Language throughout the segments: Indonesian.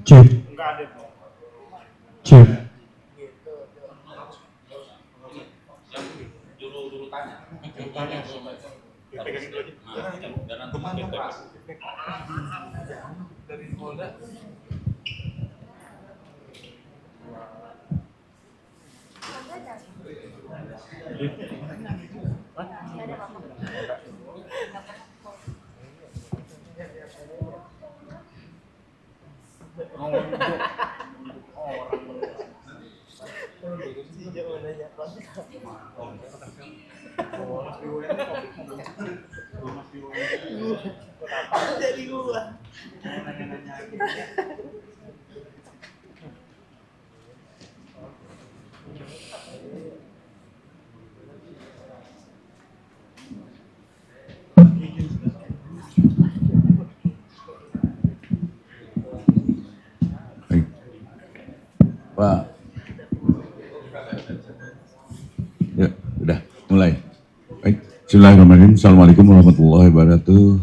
Cek. Cek. Dulu tanya. Pegangin dulu aja. Dari Polda. Jadi gua. Pak. Ya, udah mulai. Baik, bismillahirrahmanirrahim. Assalamualaikum warahmatullahi wabarakatuh.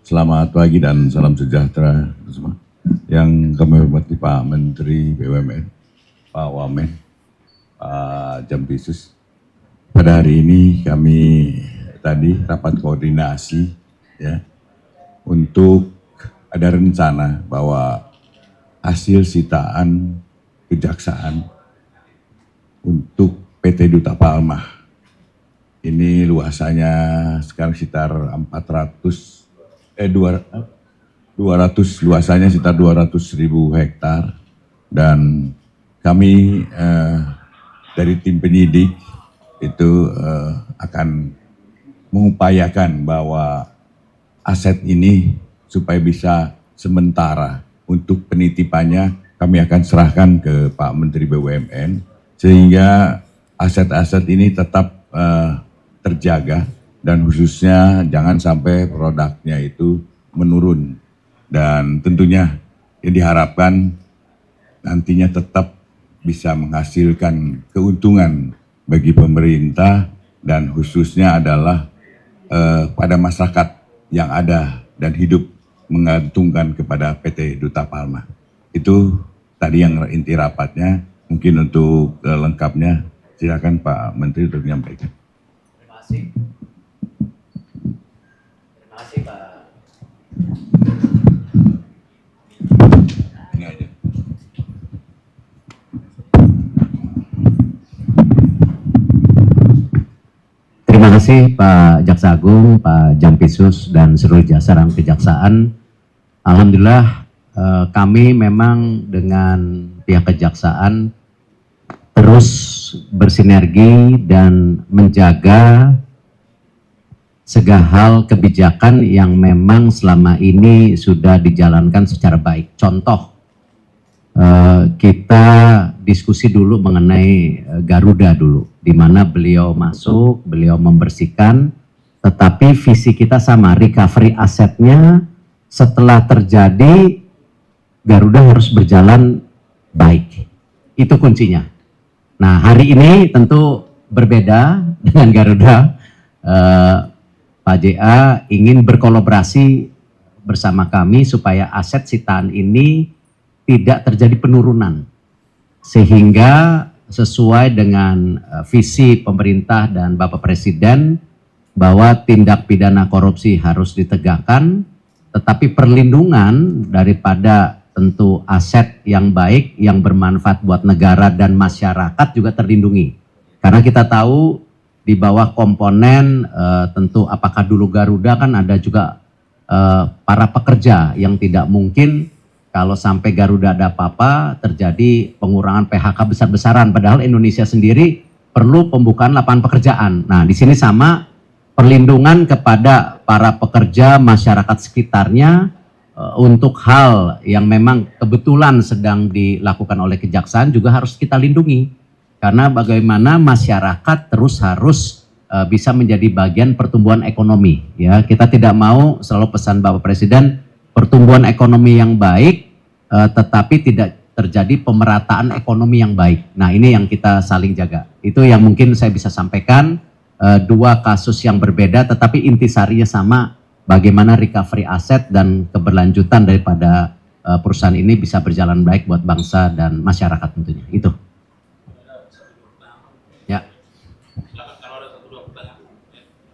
Selamat pagi dan salam sejahtera semua. Yang kami hormati Pak Menteri BUMN, Pak Wamen, Pak Jampisus. Pada hari ini kami tadi rapat koordinasi ya untuk ada rencana bahwa hasil sitaan kejaksaan untuk PT Duta Palma ini luasannya sekarang sekitar 200 luasannya sekitar 200.000 hektar dan kami dari tim penyidik itu akan mengupayakan bahwa aset ini supaya bisa sementara untuk penitipannya kami akan serahkan ke Pak Menteri BUMN sehingga aset-aset ini tetap terjaga dan khususnya jangan sampai produknya itu menurun dan tentunya yang diharapkan nantinya tetap bisa menghasilkan keuntungan bagi pemerintah dan khususnya adalah pada masyarakat yang ada dan hidup mengantungkan kepada PT Duta Palma. Itu tadi yang inti rapatnya, mungkin untuk lengkapnya silakan Pak Menteri untuk menyampaikan. Terima kasih. Terima kasih Pak. Ini aja. Terima kasih Pak Jaksa Agung, Pak Jampisus dan seluruh jajaran kejaksaan. Alhamdulillah kami memang dengan pihak kejaksaan terus bersinergi dan menjaga segala hal kebijakan yang memang selama ini sudah dijalankan secara baik. Contoh, kita diskusi dulu mengenai Garuda dulu, di mana beliau masuk, beliau membersihkan, tetapi visi kita sama, recovery asetnya setelah terjadi Garuda harus berjalan baik. Itu kuncinya. Nah, hari ini tentu berbeda dengan Garuda. Pak JA ingin berkolaborasi bersama kami supaya aset sitaan ini tidak terjadi penurunan. Sehingga sesuai dengan visi pemerintah dan Bapak Presiden bahwa tindak pidana korupsi harus ditegakkan, tetapi perlindungan daripada tentu aset yang baik, yang bermanfaat buat negara dan masyarakat juga terlindungi. Karena kita tahu di bawah komponen tentu apakah dulu Garuda kan ada juga para pekerja yang tidak mungkin kalau sampai Garuda ada apa-apa terjadi pengurangan PHK besar-besaran. Padahal Indonesia sendiri perlu pembukaan lapangan pekerjaan. Nah di sini sama perlindungan kepada para pekerja masyarakat sekitarnya untuk hal yang memang kebetulan sedang dilakukan oleh kejaksaan juga harus kita lindungi. Karena bagaimana masyarakat terus harus bisa menjadi bagian pertumbuhan ekonomi. Ya, kita tidak mau, selalu pesan Bapak Presiden, pertumbuhan ekonomi yang baik, tetapi tidak terjadi pemerataan ekonomi yang baik. Nah ini yang kita saling jaga. Itu yang mungkin saya bisa sampaikan, dua kasus yang berbeda tetapi intisarinya sama, bagaimana recovery aset dan keberlanjutan daripada perusahaan ini bisa berjalan baik buat bangsa dan masyarakat tentunya. Itu. Ya.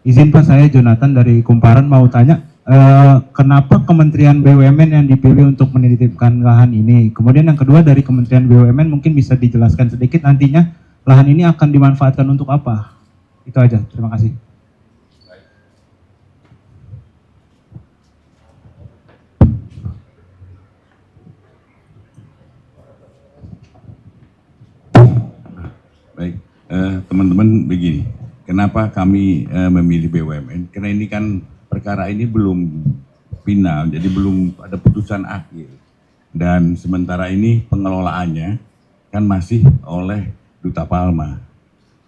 Izin Pak, saya Jonathan dari Kumparan mau tanya, kenapa Kementerian BUMN yang dipilih untuk menitipkan lahan ini? Kemudian yang kedua dari Kementerian BUMN mungkin bisa dijelaskan sedikit nantinya lahan ini akan dimanfaatkan untuk apa? Itu aja, terima kasih. Baik, teman-teman begini, kenapa kami memilih BUMN? Karena ini kan perkara ini belum final, jadi belum ada putusan akhir. Dan sementara ini pengelolaannya kan masih oleh Duta Palma.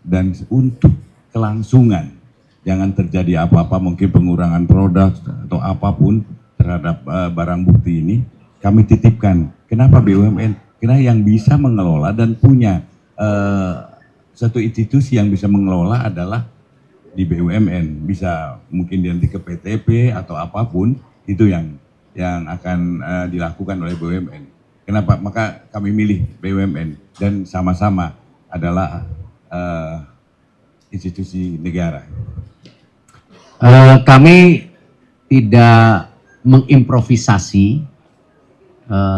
Dan untuk kelangsungan, jangan terjadi apa-apa, mungkin pengurangan produk atau apapun terhadap barang bukti ini, kami titipkan. Kenapa BUMN? Karena yang bisa mengelola dan punya satu institusi yang bisa mengelola adalah di BUMN, bisa mungkin nanti ke PTP atau apapun, itu yang akan dilakukan oleh BUMN. Kenapa? Maka kami milih BUMN dan sama-sama adalah institusi negara. Kami tidak mengimprovisasi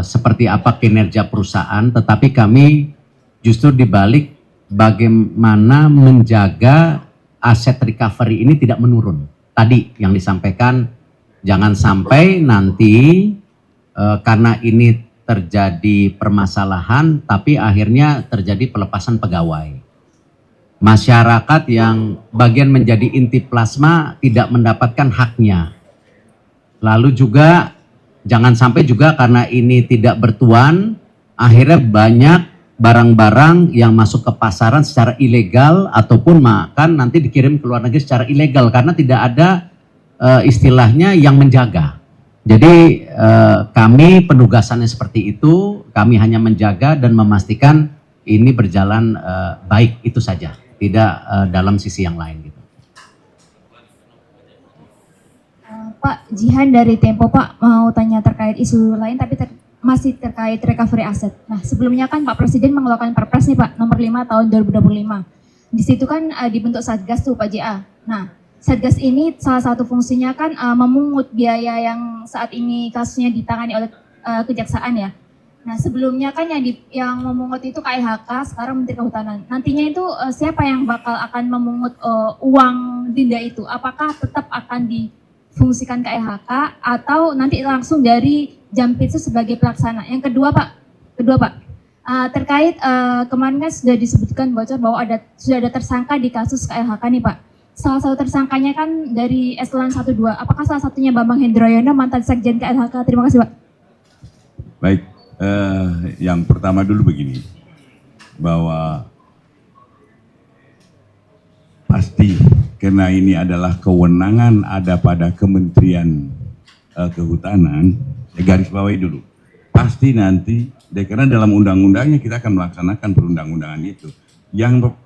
seperti apa kinerja perusahaan, tetapi kami justru dibalik bagaimana menjaga aset recovery ini tidak menurun. Tadi yang disampaikan, jangan sampai nanti karena ini terjadi permasalahan, tapi akhirnya terjadi pelepasan pegawai. Masyarakat yang bagian menjadi inti plasma tidak mendapatkan haknya. Lalu juga jangan sampai juga karena ini tidak bertuan, akhirnya banyak barang-barang yang masuk ke pasaran secara ilegal ataupun makan nanti dikirim ke luar negeri secara ilegal karena tidak ada istilahnya yang menjaga. Jadi kami penugasannya seperti itu, kami hanya menjaga dan memastikan ini berjalan baik, itu saja, tidak dalam sisi yang lain gitu. Pak Jihan dari Tempo, Pak mau tanya terkait isu lain tapi masih terkait recovery aset. Nah, sebelumnya kan Pak Presiden mengeluarkan Perpres nih Pak, nomor 5 tahun 2025. Di situ kan dibentuk Satgas tuh Pak JA. Nah, Satgas ini salah satu fungsinya kan memungut biaya yang saat ini kasusnya ditangani oleh kejaksaan ya. Nah, sebelumnya kan yang memungut itu KIHK, sekarang Menteri Kehutanan. Nantinya itu siapa yang bakal akan memungut uang denda itu? Apakah tetap akan difungsikan KIHK atau nanti langsung dari Jampitsus sebagai pelaksana? Yang kedua Pak, terkait kemarin kan sudah disebutkan bocor bahwa sudah ada tersangka di kasus KIHK nih Pak. Salah satu tersangkanya kan dari eselon 1-2. Apakah salah satunya Bambang Hendroyono, mantan Sekjen KIHK? Terima kasih Pak. Baik, yang pertama dulu begini, bahwa pasti karena ini adalah kewenangan ada pada Kementerian Kehutanan, saya garis bawahi dulu. Pasti nanti, karena dalam undang-undangnya kita akan melaksanakan perundang-undangan itu. Yang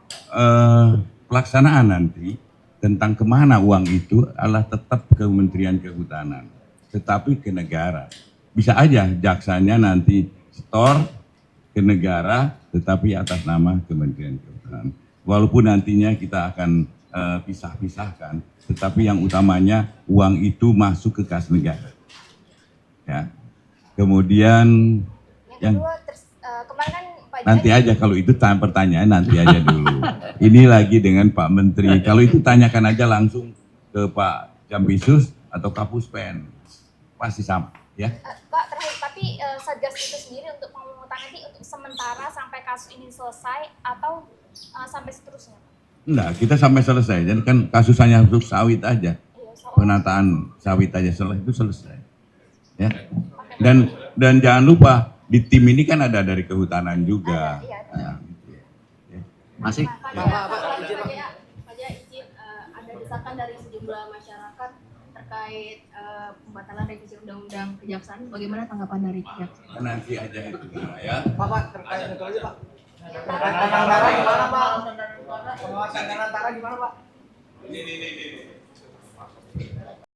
pelaksanaan nanti tentang kemana uang itu adalah tetap Kementerian Kehutanan, tetapi ke negara. Bisa aja jaksanya nanti store ke negara, tetapi atas nama Kementerian Kehutanan. Walaupun nantinya kita akan pisah-pisahkan, tetapi yang utamanya uang itu masuk ke kas negara. Ya. Kemudian yang kedua, kemarin kan Pak nanti aja kalau itu pertanyaan nanti aja dulu. Ini lagi dengan Pak Menteri. Kalau itu tanyakan aja langsung ke Pak Jampitsus atau Kapuspen, pasti sama. Ya. Pak terakhir, tapi Satgas itu sendiri untuk pemungutan nanti untuk sementara sampai kasus ini selesai atau sampai seterusnya? Enggak, kita sampai selesai. Jadi kan kasus hanya untuk sawit aja. Penataan sawit aja itu selesai. Ya. Dan jangan lupa di tim ini kan ada dari kehutanan juga. Nah, ya. Masih? Pak izin, ada desakan dari sejumlah masyarakat terkait pembatalan revisi undang-undang kejaksaan. Bagaimana tanggapan dari kejaksaan? Nanti aja itu ya. Pak terkait itu aja Pak. Penguasaan gimana Pak? Ini.